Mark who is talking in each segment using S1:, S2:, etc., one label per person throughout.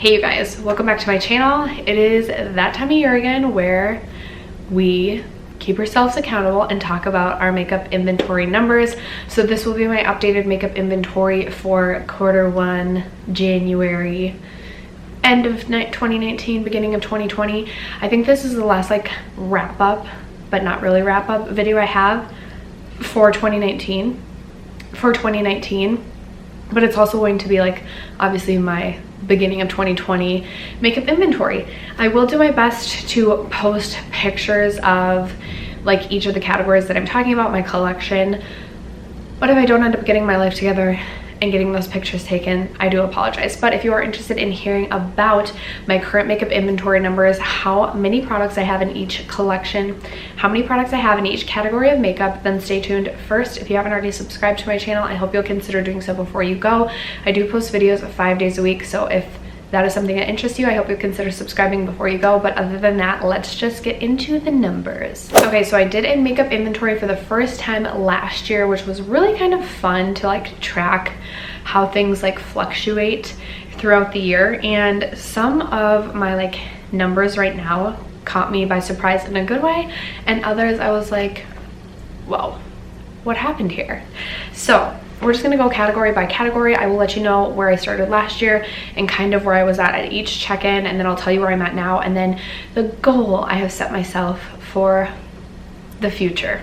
S1: Hey you guys, welcome back to my channel. It is that time of year again where we keep ourselves accountable and talk about our makeup inventory numbers. So this will be my updated makeup inventory for Q1, January, end of 2019, beginning of 2020. I think this is the last wrap up, but not really wrap up video I have for 2019. But it's also going to be obviously my beginning of 2020 makeup inventory. I will do my best to post pictures of each of the categories that I'm talking about, my collection. But if I don't end up getting my life together and getting those pictures taken, I do apologize. But if you are interested in hearing about my current makeup inventory numbers, how many products I have in each collection, how many products I have in each category of makeup, then stay tuned. First, if you haven't already subscribed to my channel, I hope you'll consider doing so before you go. I do post videos 5 days a week, so if that is something that interests you, I hope you'll consider subscribing before you go. But other than that, let's just get into the numbers. Okay, so I did a makeup inventory for the first time last year, which was really kind of fun to track how things fluctuate throughout the year. And some of my numbers right now caught me by surprise in a good way, and others I was like, whoa, what happened here? So we're just gonna go category by category. I will let you know where I started last year and kind of where I was at each check-in, and then I'll tell you where I'm at now, and then the goal I have set myself for the future.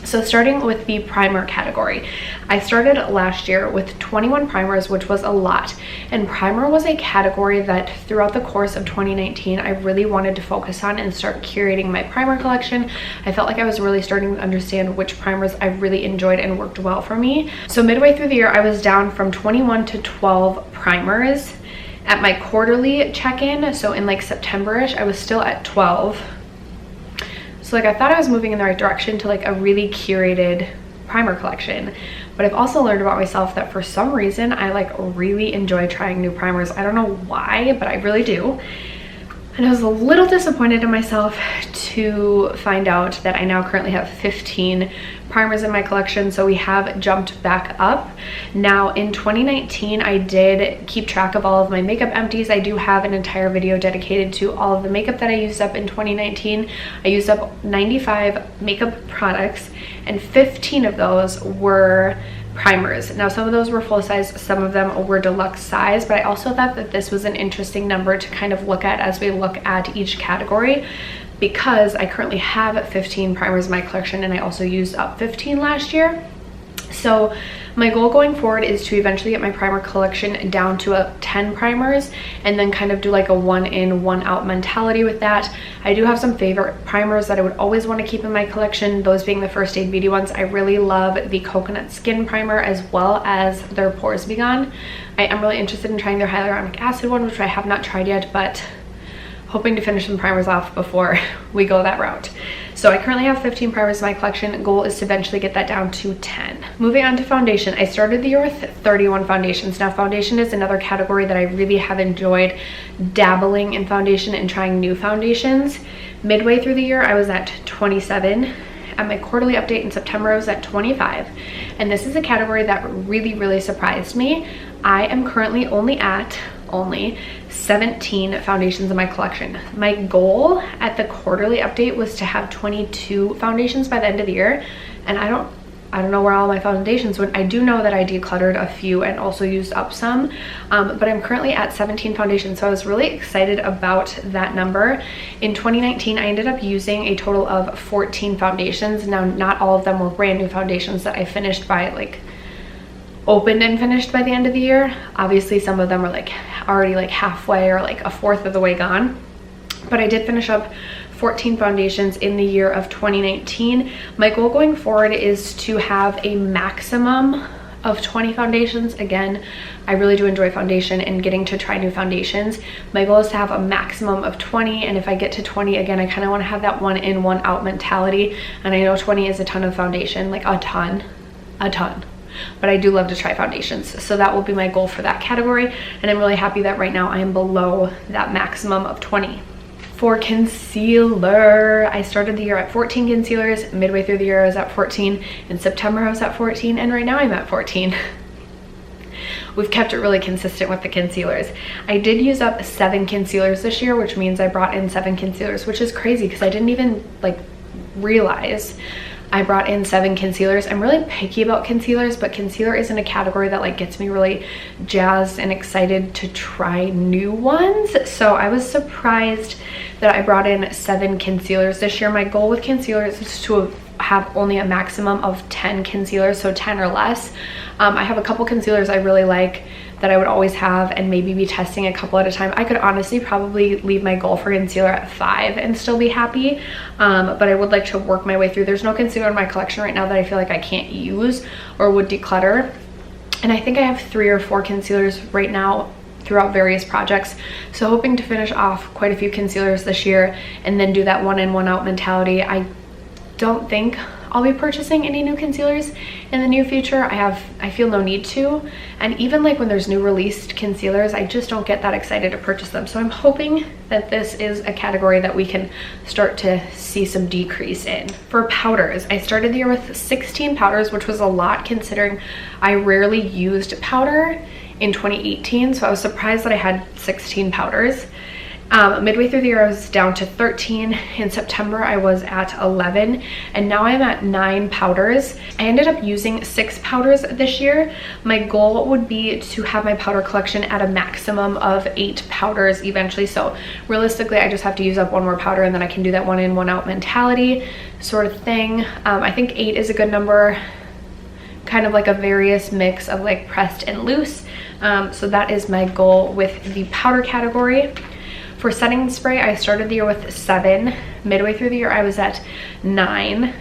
S1: So starting with the primer category, I started last year with 21 primers, which was a lot. And primer was a category that throughout the course of 2019, I really wanted to focus on and start curating my primer collection. I felt like I was really starting to understand which primers I really enjoyed and worked well for me. So midway through the year, I was down from 21 to 12 primers. At my quarterly check-in, so in September-ish, I was still at 12. So I thought I was moving in the right direction to a really curated primer collection. But I've also learned about myself that for some reason I really enjoy trying new primers. I don't know why, but I really do. And I was a little disappointed in myself to find out that I now currently have 15 primers in my collection, so we have jumped back up. Now in 2019, I did keep track of all of my makeup empties. I do have an entire video dedicated to all of the makeup that I used up in 2019. I used up 95 makeup products, and 15 of those were primers. Now some of those were full size, some of them were deluxe size, but I also thought that this was an interesting number to kind of look at as we look at each category, because I currently have 15 primers in my collection, and I also used up 15 last year. So my goal going forward is to eventually get my primer collection down to 10 primers, and then kind of do a one in, one out mentality with that. I do have some favorite primers that I would always want to keep in my collection, those being the First Aid Beauty ones. I really love the Coconut Skin Primer as well as their Pores Be Gone. I am really interested in trying their hyaluronic acid one, which I have not tried yet, but hoping to finish some primers off before we go that route. So I currently have 15 primers in my collection. Goal is to eventually get that down to 10. Moving on to foundation, I started the year with 31 foundations. Now foundation is another category that I really have enjoyed dabbling in foundation and trying new foundations. Midway through the year, I was at 27. At my quarterly update in September, I was at 25. And this is a category that really surprised me. I am currently only 17 foundations in my collection. My goal at the quarterly update was to have 22 foundations by the end of the year, and I don't know where all my foundations went. I do know that I decluttered a few and also used up some, but I'm currently at 17 foundations, so I was really excited about that number. In 2019, I ended up using a total of 14 foundations. Now, not all of them were brand new foundations that I finished by opened and finished by the end of the year. Obviously some of them are already halfway or a fourth of the way gone, but I did finish up 14 foundations in the year of 2019. My goal going forward is to have a maximum of 20 foundations. Again, I really do enjoy foundation and getting to try new foundations. My goal is to have a maximum of 20, and if I get to 20, again, I kind of want to have that one in, one out mentality. And I know 20 is a ton of foundation, a ton. But I do love to try foundations, so that will be my goal for that category, and I'm really happy that right now I am below that maximum of 20. For concealer, I started the year at 14 concealers. Midway through the year I was at 14. In September I was at 14, and right now I'm at 14. we've kept it really consistent with the concealers. I did use up 7 concealers this year, which means I brought in 7 concealers, which is crazy because I didn't even like realize I brought in 7 concealers. I'm really picky about concealers, but concealer isn't a category that like gets me really jazzed and excited to try new ones. So I was surprised that I brought in 7 concealers this year. My goal with concealers is to have only a maximum of 10 concealers, so 10 or less. I have a couple concealers I really like that I would always have and maybe be testing a couple at a time. I could honestly probably leave my goal for concealer at 5 and still be happy, but I would like to work my way through. There's no concealer in my collection right now that I feel like I can't use or would declutter. And I think I have 3 or 4 concealers right now throughout various projects. So hoping to finish off quite a few concealers this year and then do that one in, one out mentality. I don't think I'll be purchasing any new concealers in the near future. I feel no need to, and even like when there's new released concealers, I just don't get that excited to purchase them. So I'm hoping that this is a category that we can start to see some decrease in. For powders, I started the year with 16 powders, which was a lot considering I rarely used powder in 2018, so I was surprised that I had 16 powders. Midway through the year I was down to 13. In September I was at 11, and now I'm at 9 powders. I ended up using 6 powders this year. My goal would be to have my powder collection at a maximum of 8 powders eventually, so realistically I just have to use up 1 more powder and then I can do that one in, one out mentality sort of thing. I think 8 is a good number, kind of like a various mix of like pressed and loose. So that is my goal with the powder category. For setting spray, I started the year with 7. Midway through the year, I was at 9.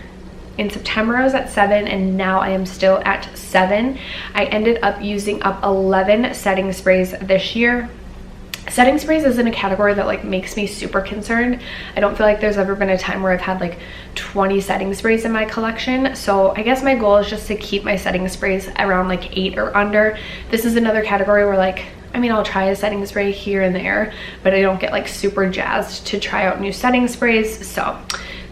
S1: In September, I was at 7, and now I am still at 7. I ended up using up 11 setting sprays this year. Setting sprays isn't a category that like makes me super concerned. I don't feel like there's ever been a time where I've had like 20 setting sprays in my collection. So I guess my goal is just to keep my setting sprays around like 8 or under. This is another category where like, I mean, I'll try a setting spray here and there, but I don't get like super jazzed to try out new setting sprays. So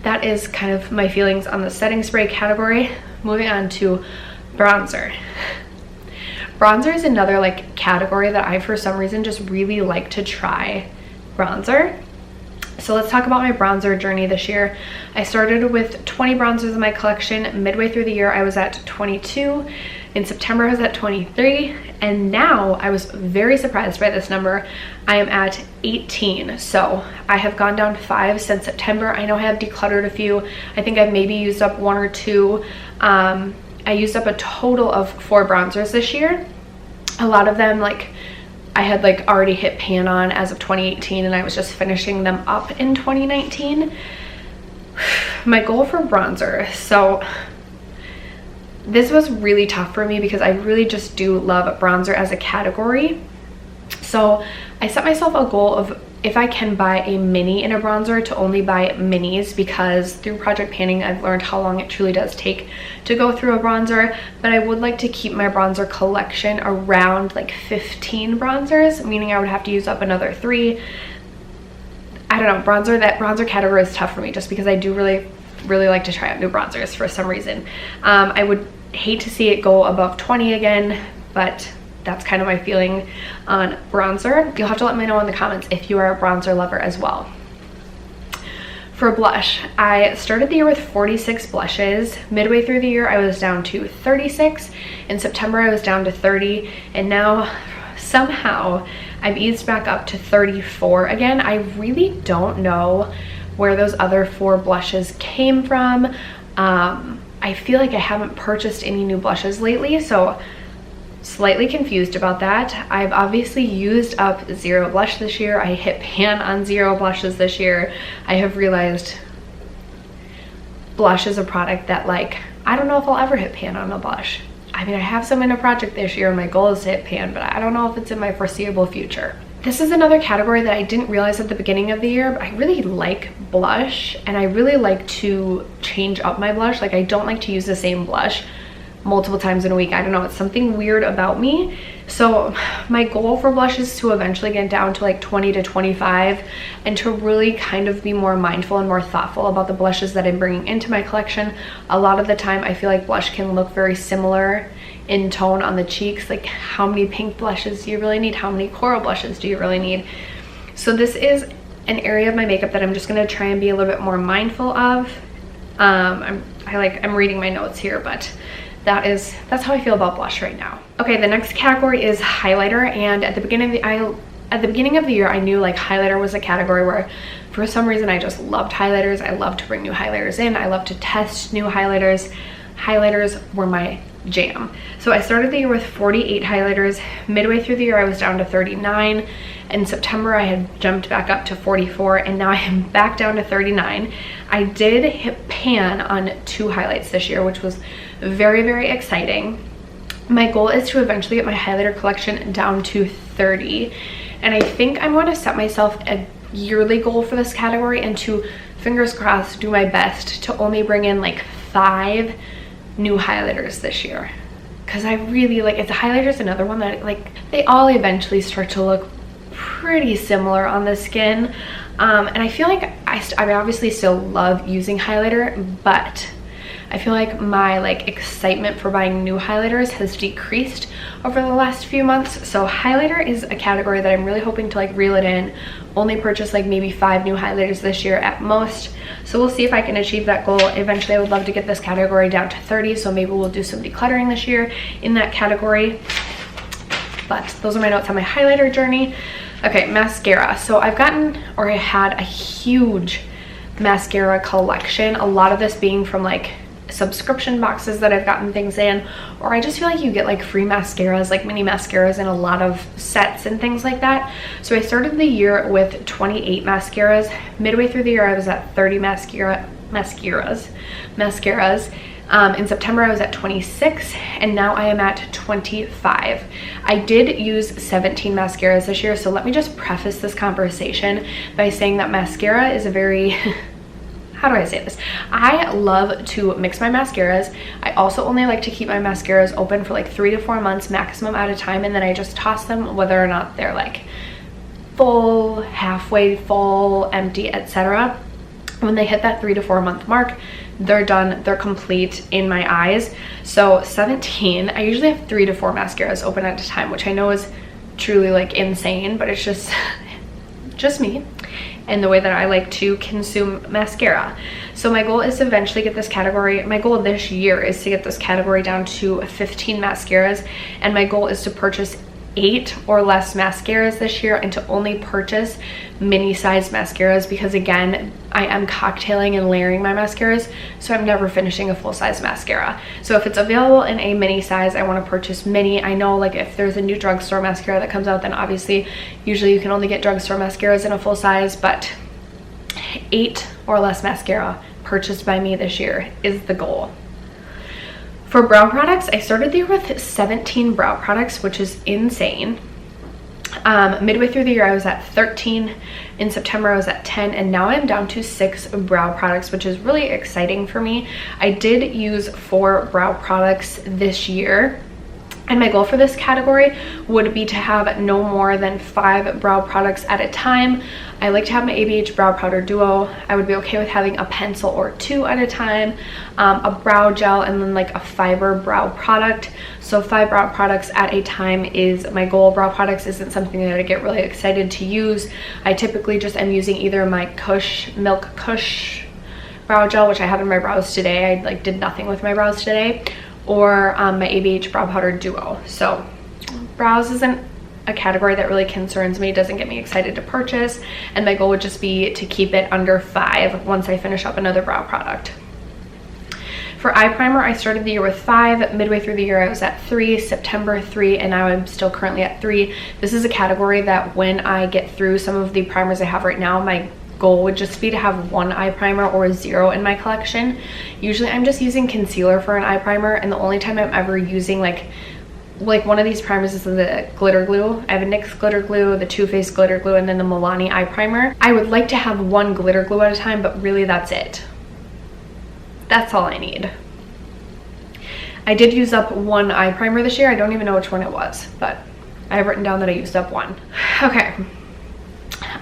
S1: that is kind of my feelings on the setting spray category. Moving on to bronzer. Bronzer is another like category that I for some reason just really like to try bronzer. So let's talk about my bronzer journey this year. I started with 20 bronzers in my collection. Midway through the year I was at 22. In September I was at 23, and now I was very surprised by this number. I am at 18. So I have gone down 5 since September. I know I have decluttered a few. I think I've maybe used up 1 or 2. I used up a total of 4 bronzers this year. A lot of them like I had like already hit pan on as of 2018, and I was just finishing them up in 2019. My goal for bronzer. So this was really tough for me because I really just do love bronzer as a category. So I set myself a goal of, if I can buy a mini in a bronzer, to only buy minis, because through project panning I've learned how long it truly does take to go through a bronzer. But I would like to keep my bronzer collection around like 15 bronzers, meaning I would have to use up another 3. I don't know, that bronzer category is tough for me just because I do really like to try out new bronzers for some reason. I would hate to see it go above 20 again, but that's kind of my feeling on bronzer. You'll have to let me know in the comments if you are a bronzer lover as well. For blush, I started the year with 46 blushes. Midway through the year I was down to 36. In September I was down to 30, and now somehow I've eased back up to 34 again. I really don't know where those other 4 blushes came from. I feel like I haven't purchased any new blushes lately, so slightly confused about that. I've obviously used up 0 blush this year. I hit pan on 0 blushes this year. I have realized blush is a product that like, I don't know if I'll ever hit pan on a blush. I mean, I have some in a project this year and my goal is to hit pan, but I don't know if it's in my foreseeable future. This is another category that I didn't realize at the beginning of the year, but I really like blush, and I really like to change up my blush. Like, I don't like to use the same blush multiple times in a week. I don't know, it's something weird about me. So my goal for blush is to eventually get down to like 20 to 25 and to really kind of be more mindful and more thoughtful about the blushes that I'm bringing into my collection. A lot of the time I feel like blush can look very similar in tone on the cheeks. Like, how many pink blushes do you really need? How many coral blushes do you really need? So this is an area of my makeup that I'm just going to try and be a little bit more mindful of. I'm reading my notes here, but that's how I feel about blush right now. Okay, the next category is highlighter, and at the beginning of the year, I knew like highlighter was a category where for some reason I just loved highlighters. I love to bring new highlighters in. I love to test new highlighters. Highlighters were my jam. So I started the year with 48 highlighters. Midway through the year, I was down to 39. In September, I had jumped back up to 44, and now I am back down to 39. I did hit pan on 2 highlights this year, which was very, very exciting. My goal is to eventually get my highlighter collection down to 30, and I think I'm going to set myself a yearly goal for this category and to, fingers crossed, do my best to only bring in like 5 new highlighters this year, because I really like it. The highlighter is another one that like they all eventually start to look pretty similar on the skin, and I feel like I obviously still love using highlighter, but I feel like my like excitement for buying new highlighters has decreased over the last few months. So highlighter is a category that I'm really hoping to like reel it in, only purchase like maybe 5 new highlighters this year at most. So we'll see if I can achieve that goal. Eventually I would love to get this category down to 30, so maybe we'll do some decluttering this year in that category. But those are my notes on my highlighter journey. Okay, mascara. So I had a huge mascara collection, a lot of this being from like subscription boxes that I've gotten things in, or I just feel like you get like free mascaras, like mini mascaras in a lot of sets and things like that. So I started the year with 28 mascaras. Midway through the year, I was at 30 mascaras. In September, I was at 26, and now I am at 25. I did use 17 mascaras this year, so let me just preface this conversation by saying that mascara is a very how do I say this? I love to mix my mascaras. I also only like to keep my mascaras open for like 3 to 4 months maximum at a time, and then I just toss them whether or not they're like full, halfway full, empty, etc. When they hit that 3 to 4 month mark, they're done, they're complete in my eyes. So 17, I usually have 3 to 4 mascaras open at a time, which I know is truly like insane, but it's just me and the way that I like to consume mascara. So my goal is to eventually get this category, my goal this year is to get this category down to 15 mascaras, and my goal is to purchase 8 or less mascaras this year and to only purchase mini size mascaras, because again, I am cocktailing and layering my mascaras, so I'm never finishing a full size mascara. So if it's available in a mini size, I want to purchase mini. I know like if there's a new drugstore mascara that comes out, then obviously usually you can only get drugstore mascaras in a full size, but 8 or less mascara purchased by me this year is the goal. For brow products, I started the year with 17 brow products, which is insane. Midway through the year, I was at 13. In September, I was at 10, and now I'm down to 6 brow products, which is really exciting for me. I did use 4 brow products this year, and my goal for this category would be to have no more than 5 brow products at a time. I like to have my ABH Brow Powder Duo. I would be okay with having a pencil or 2 at a time, a brow gel, and then like a fiber brow product. So 5 brow products at a time is my goal. Brow products isn't something that I get really excited to use. I typically just am using either my Milk Kush brow gel, which I have in my brows today. I like did nothing with my brows today, or my ABH Brow Powder Duo. So brows isn't a category that really concerns me, doesn't get me excited to purchase, and my goal would just be to keep it under 5 once I finish up another brow product. For eye primer, I started the year with 5. Midway through the year, I was at 3, September 3, and now I'm still currently at 3. This is a category that when I get through some of the primers I have right now, my goal would just be to have 1 eye primer or 0 in my collection. Usually I'm just using concealer for an eye primer, and the only time I'm ever using like one of these primers is the glitter glue. I have a NYX glitter glue, the Too Faced glitter glue, and then the Milani eye primer. I would like to have 1 glitter glue at a time, but really that's it. That's all I need. I did use up 1 eye primer this year. I don't even know which one it was, but I have written down that I used up 1. Okay.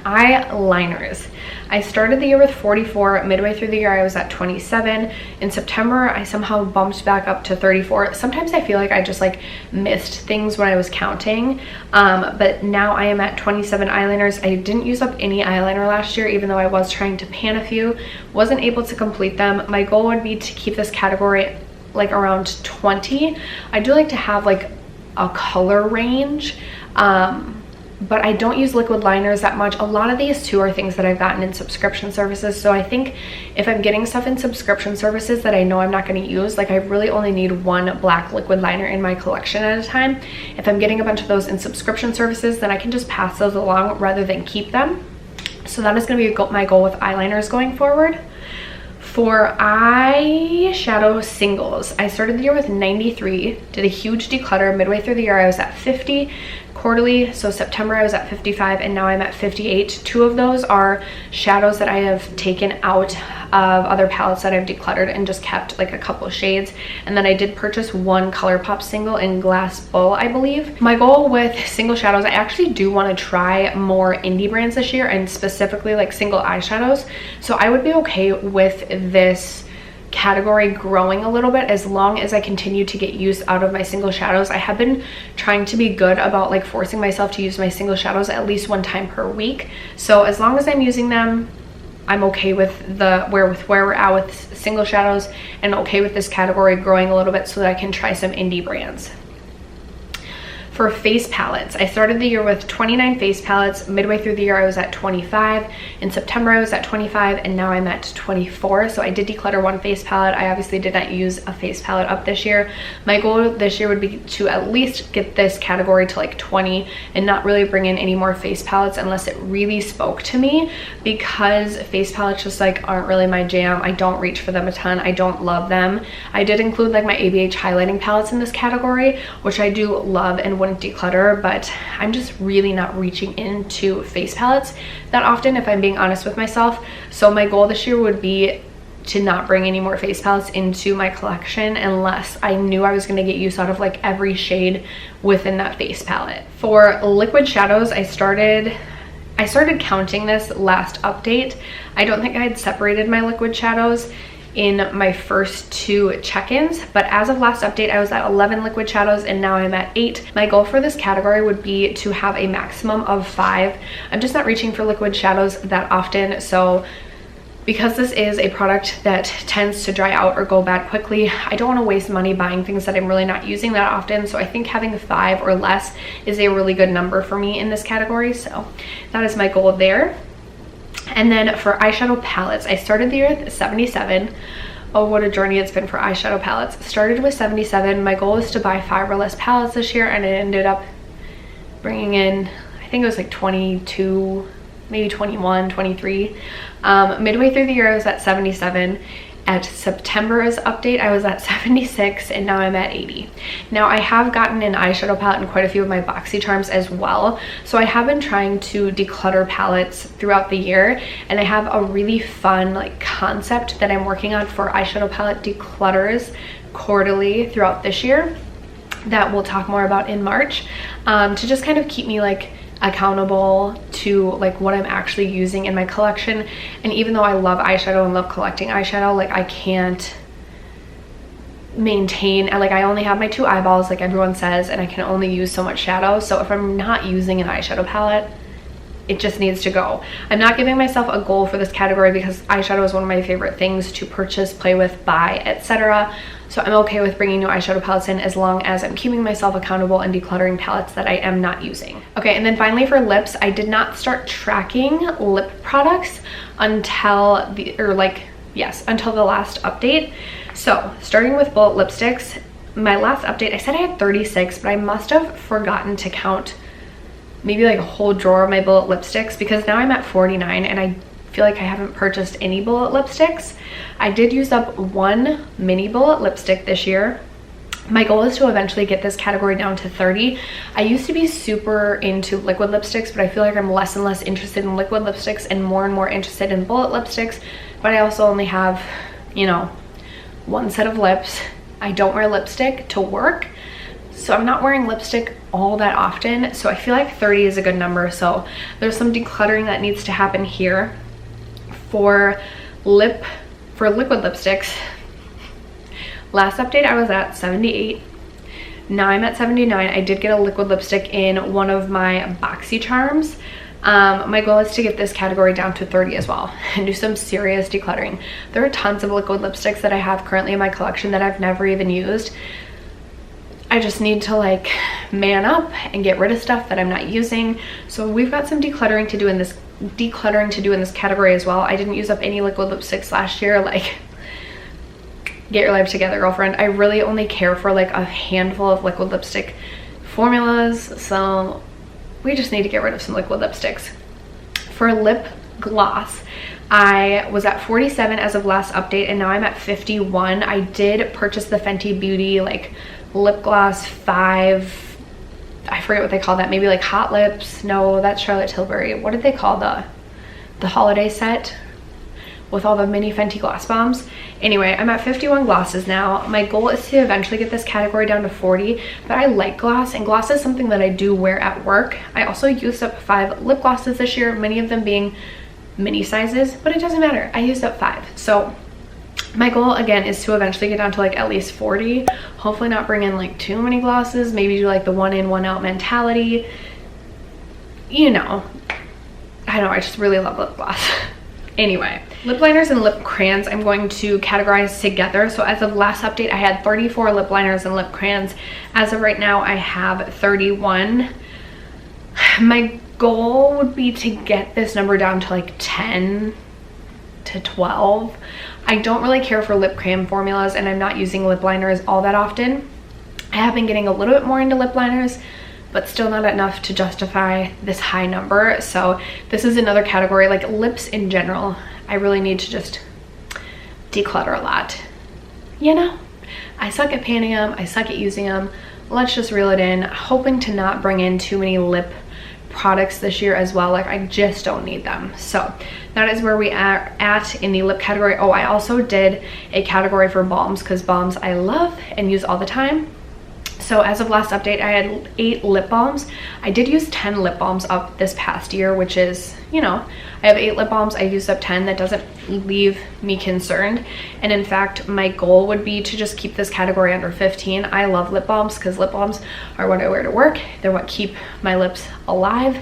S1: eyeliners. I started the year with 44. Midway through the year, I was at 27. In September, I somehow bumped back up to 34. Sometimes I feel like I just like missed things when I was counting. But now I am at 27 eyeliners. I didn't use up any eyeliner last year, even though I was trying to pan a few. Wasn't able to complete them. My goal would be to keep this category like around 20. I do like to have like a color range. But I don't use liquid liners that much. A lot of these too are things that I've gotten in subscription services. So I think if I'm getting stuff in subscription services that I know I'm not going to use, like I really only need one black liquid liner in my collection at a time. If I'm getting a bunch of those in subscription services, then I can just pass those along rather than keep them. So that is going to be my goal with eyeliners going forward. For eyeshadow singles, I started the year with 93, did a huge declutter. Midway through the year, I was at 50. Quarterly, so September I was at 55 and now I'm at 58. 2 of those are shadows that I have taken out of other palettes that I've decluttered and just kept like a couple shades. And then I did purchase 1 ColourPop single in Glass Bowl, I believe. My goal with single shadows, I actually do want to try more indie brands this year, and specifically like single eyeshadows. So I would be okay with this category growing a little bit as long as I continue to get use out of my single shadows. I have been trying to be good about like forcing myself to use my single shadows at least 1 time per week. So as long as I'm using them, I'm okay with where we're at with single shadows, and okay with this category growing a little bit so that I can try some indie brands. For face palettes, I started the year with 29 face palettes. Midway through the year, I was at 25. In September, I was at 25, and now I'm at 24. So I did declutter 1 face palette. I obviously did not use a face palette up this year. My goal this year would be to at least get this category to like 20 and not really bring in any more face palettes unless it really spoke to me, because face palettes just like aren't really my jam. I don't reach for them a ton. I don't love them. I did include like my ABH highlighting palettes in this category, which I do love and wouldn't declutter, but I'm just really not reaching into face palettes that often, if I'm being honest with myself. So my goal this year would be to not bring any more face palettes into my collection unless I knew I was going to get use out of like every shade within that face palette. For liquid shadows, I started counting this last update. I don't think I had separated my liquid shadows in my first 2 check-ins, but as of last update, I was at 11 liquid shadows and now I'm at 8. My goal for this category would be to have a maximum of 5. I'm just not reaching for liquid shadows that often, so because this is a product that tends to dry out or go bad quickly, I don't want to waste money buying things that I'm really not using that often. So I think having 5 or less is a really good number for me in this category. So that is my goal there. And then for eyeshadow palettes, I started the year with 77. Oh, what a journey it's been for eyeshadow palettes. Started with 77. My goal was to buy 5 or less palettes this year, and it ended up bringing in, I think it was like 22, maybe 21, 23. Midway through the year, I was at 77. At September's update, I was at 76, and now I'm at 80. Now I have gotten an eyeshadow palette in quite a few of my BoxyCharms as well, so I have been trying to declutter palettes throughout the year, and I have a really fun like concept that I'm working on for eyeshadow palette declutters quarterly throughout this year that we'll talk more about in March, to just kind of keep me like accountable to like what I'm actually using in my collection. And even though I love eyeshadow and love collecting eyeshadow, like I can't maintain, like I only have my 2 eyeballs like everyone says, and I can only use so much shadow. So if I'm not using an eyeshadow palette, it just needs to go. I'm not giving myself a goal for this category because eyeshadow is one of my favorite things to purchase, play with, buy, etc. So I'm okay with bringing new eyeshadow palettes in as long as I'm keeping myself accountable and decluttering palettes that I am not using. Okay, and then finally for lips, I did not start tracking lip products until the last update. So starting with bullet lipsticks, my last update, I said I had 36, but I must have forgotten to count maybe like a whole drawer of my bullet lipsticks, because now I'm at 49 and I feel like I haven't purchased any bullet lipsticks. I did use up 1 mini bullet lipstick this year. My goal is to eventually get this category down to 30. I used to be super into liquid lipsticks, but I feel like I'm less and less interested in liquid lipsticks and more interested in bullet lipsticks. But I also only have, you know, 1 set of lips. I don't wear lipstick to work, So I'm not wearing lipstick all that often, so I feel like 30 is a good number. So there's some decluttering that needs to happen here. For liquid lipsticks, last update I was at 78. Now I'm at 79. I did get a liquid lipstick in one of my BoxyCharms. My goal is to get this category down to 30 as well and do some serious decluttering. There are tons of liquid lipsticks that I have currently in my collection that I've never even used. I just need to like man up and get rid of stuff that I'm not using. So we've got some decluttering to do in this category as well. I didn't use up any liquid lipsticks last year. Like, get your life together, girlfriend. I really only care for like a handful of liquid lipstick formulas, so we just need to get rid of some liquid lipsticks. For lip gloss, I was at 47 as of last update, and now I'm at 51. I did purchase the Fenty Beauty like lip gloss 5, I forget what they call that, maybe like Hot Lips. No, that's Charlotte Tilbury. What did they call the holiday set with all the mini Fenty gloss bombs? Anyway, I'm at 51 glosses now. My goal is to eventually get this category down to 40, but I like gloss, and gloss is something that I do wear at work. I also used up 5 lip glosses this year, many of them being mini sizes, but it doesn't matter. I used up 5. So my goal again is to eventually get down to like at least 40. Hopefully not bring in like too many glosses, maybe do like the one in, one out mentality. You know, I know, I just really love lip gloss. Anyway, lip liners and lip crayons I'm going to categorize together. So as of last update, I had 34 lip liners and lip crayons. As of right now, I have 31. My goal would be to get this number down to like 10 to 12. I don't really care for lip crayon formulas, and I'm not using lip liners all that often. I have been getting a little bit more into lip liners, but still not enough to justify this high number. So this is another category, like lips in general. I really need to just declutter a lot. You know, I suck at painting them, I suck at using them. Let's just reel it in, hoping to not bring in too many lip products this year as well. Like, I just don't need them. So that is where we are at in the lip category. Oh, I also did a category for balms, because balms I love and use all the time. So as of last update, I had 8 lip balms. I did use 10 lip balms up this past year, which is, you know, I have 8 lip balms. I used up 10. That doesn't leave me concerned. And in fact, my goal would be to just keep this category under 15. I love lip balms because lip balms are what I wear to work. They're what keep my lips alive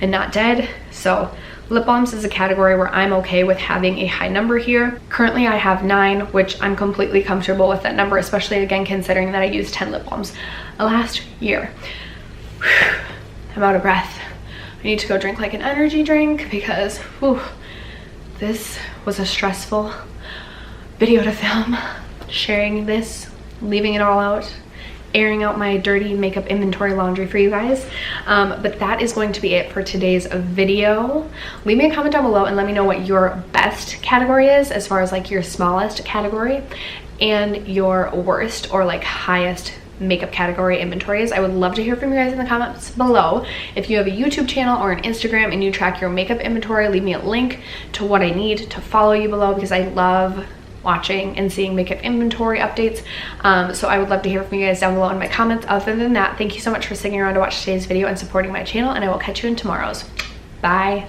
S1: and not dead. So lip balms is a category where I'm okay with having a high number here. Currently I have 9, which I'm completely comfortable with that number, especially again considering that I used 10 lip balms last year. Whew, I'm out of breath. I need to go drink like an energy drink because this was a stressful video to film. Sharing this, leaving it all out, airing out my dirty makeup inventory laundry for you guys. But that is going to be it for today's video. Leave me a comment down below and let me know what your best category is, as far as like your smallest category, and your worst or like highest makeup category inventories. I would love to hear from you guys in the comments below. If you have a YouTube channel or an Instagram and you track your makeup inventory, leave me a link to what I need to follow you below, because I love watching and seeing makeup inventory updates. So I would love to hear from you guys down below in my comments. Other than that, thank you so much for sticking around to watch today's video and supporting my channel, and I will catch you in tomorrow's. Bye.